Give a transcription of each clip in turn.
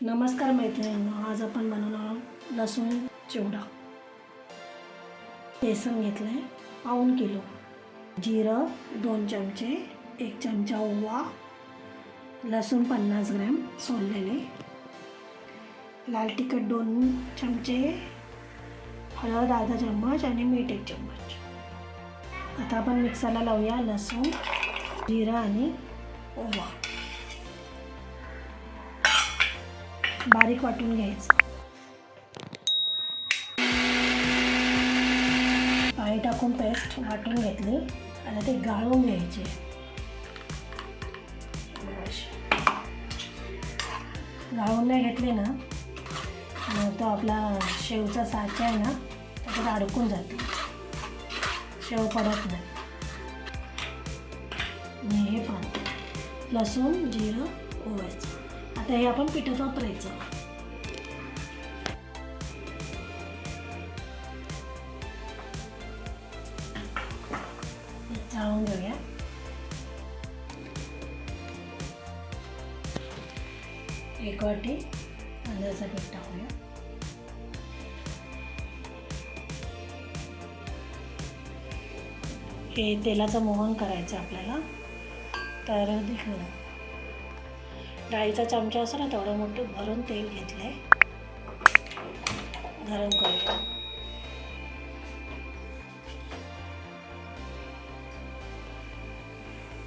नमस्कार मैत्रिणींनो, आज आपण बनवणार लसूण चिवडा। बेसन घेतलं आहे पाऊण किलो, जिरं 2 चमचे, 1 चमचा ओवा, लसूण 50 ग्रॅम सोललेले, लाल तिखट 2 चमचे, हळद अर्धा चम्मच आणि मीठ 1 चम्मच। आता आपण मिक्सरला लावूया लसूण, जिरं आणि ओवा, बारीक वाटून घ्यायचं। पाणी टाकून पेस्ट वाटून घेतली आणि ते गाळून घ्यायचे। गाळून नाही घेतले ना तो आपला शेवचा साचा आहे ना त्याच्यात अडकून जातो, शेव पडत नाही। आणि हे पण लसूण जिरं ओवायचं। आता हे आपण पिठात वापरायचं। चाळून घेऊया। एक वाटी तांदळाचं पीठ टाकूया। हे तेलाचं मोहन करायचं आपल्याला, तर दिसलं डाळीचा चमचा असतो ना तेवढं मोठं भरून तेल घेतलंय, गरम करूया।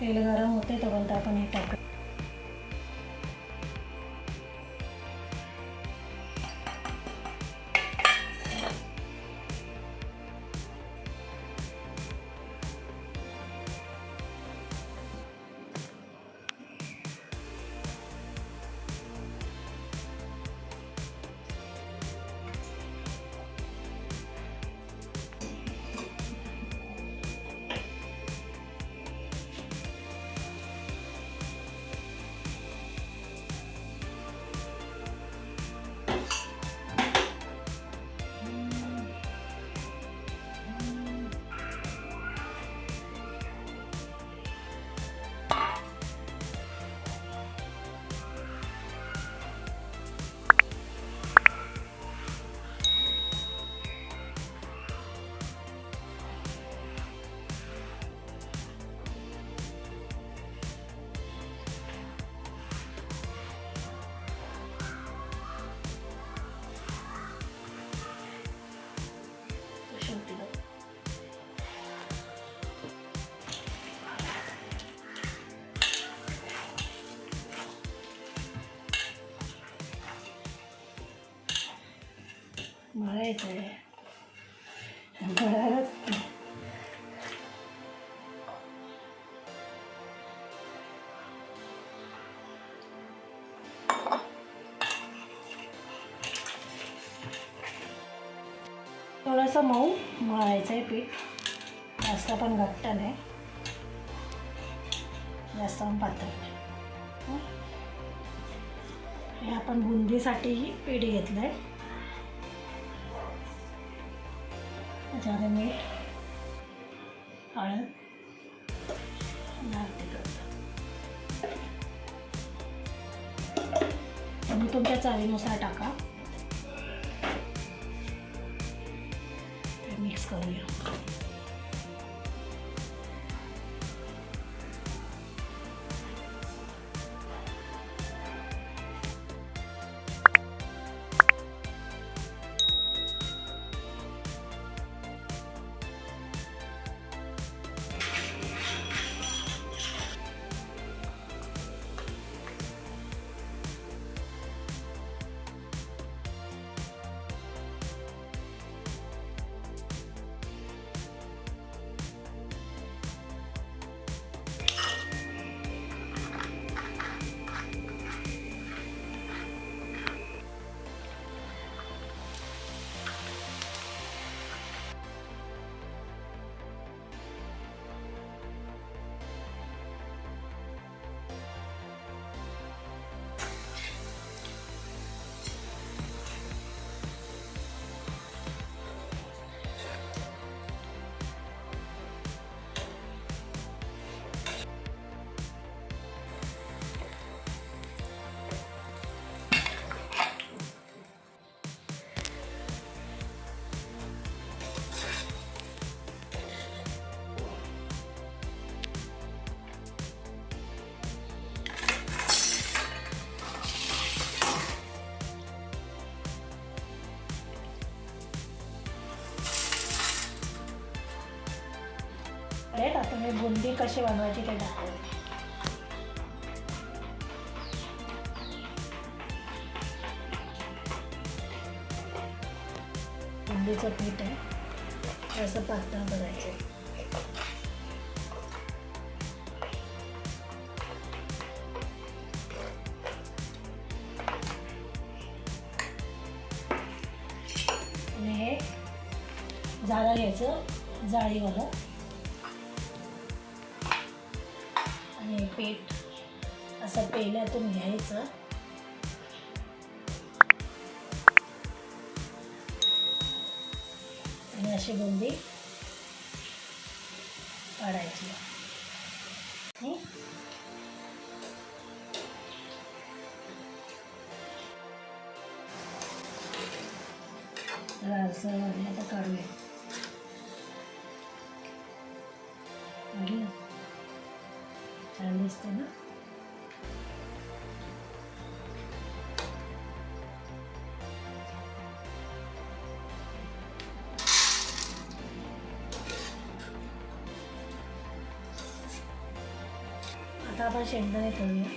तेल गरम होते तोपर्यंत आपण हे टाकू। मळायचं आहे, मळायलाच थोडंसं मऊ मळायचं आहे पीठ, जास्त पण घट्ट नाही, जास्त पण पातळ नाही। हे आपण बुंदीसाठी पीठ घेतलं आहे, त्याच्यामध्ये मीठ, हळद, लाल तिखट, तुम्ही तुमच्या चवीनुसार टाका। ते मिक्स करूया। आहेत. आता मी बुंदी कशी बनवायची ते दाखवते. बुंदीचं पीठ आहे, असं पातळ करायचं. आणि हे जाळं घ्यायचं, जाळीवालं. आणि पीठ असं पेल्यातून घ्यायचं आणि अशी बुंदी काढायची. लालसर वाढला तर काढूया. छान दिसते ना. आता आपण शेंगदाणे तळूया.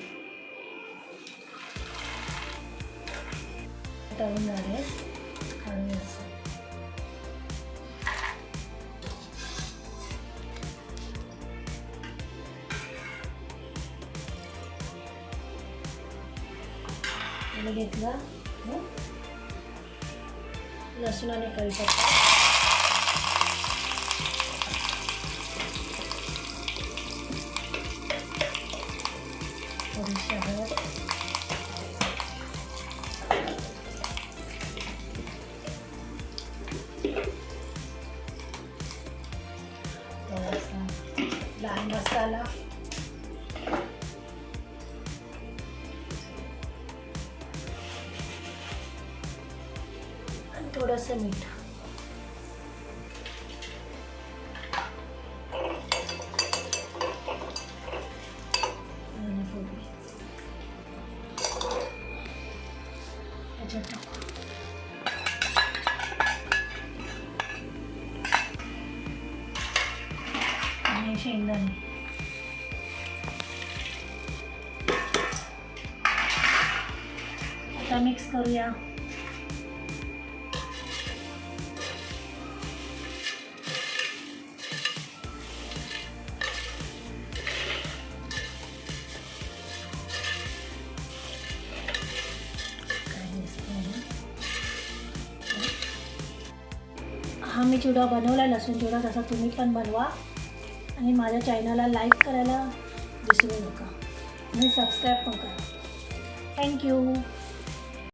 तळून झाले, काढूया. त्याला घेतला लसूण आणि कढीपत्ता, थोडीशी हळद, थोडासा लाल मसाला, थोडंसं मीठ. आणि फोडणी याच्यात टाकू. आणि शेंगदाणे. आता मिक्स करूया. हा मी चिवडा बनवला आहे, लसूण चिवडा. तसा तुम्ही पण बनवा आणि माझ्या चॅनलला लाईक करायला विसरू नका आणि सबस्क्राईब पण करा. थँक्यू.